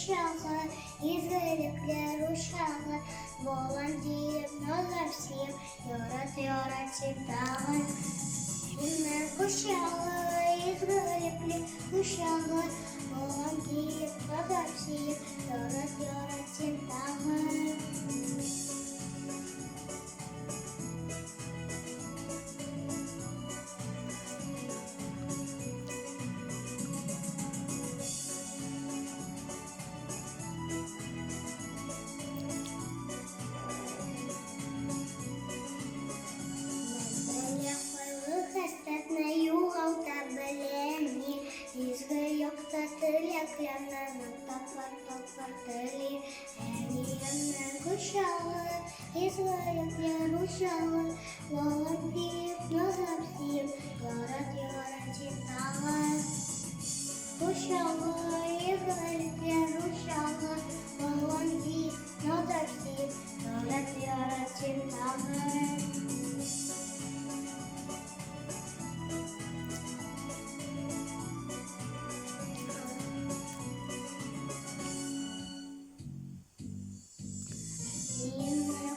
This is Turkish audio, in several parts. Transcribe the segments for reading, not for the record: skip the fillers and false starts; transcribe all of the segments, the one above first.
uşağı, izgirlikler uşağı, boğulan deyip nazapsıyım, yorat dağı. Bilmem uşağı, izgirlikler uşağı, boğulan deyip nazapsıyım, yorat dağı. Izgirlikler uşağı, boğulan deyip nazapsıyım, yorat dağı. Uşağı, izgirlikler uşağı, boğulan deyip nazapsıyım, yorat dağı.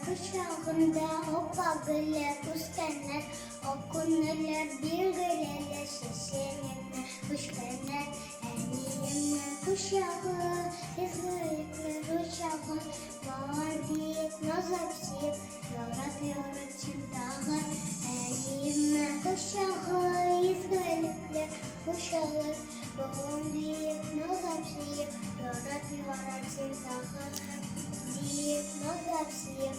Kuşağında hoppadılar kuşkenler, okunurlar bilgilerle şişelerine kuşkenler. Eniyemen kuşağı, izgirlikler uşağı, bağır deyip nazapsıyım, yorat dağı. Eniyemen kuşağı, izgirlikler uşağı, bağır deyip nazapsıyım, yorat dağı. Deyip nazapsıyım,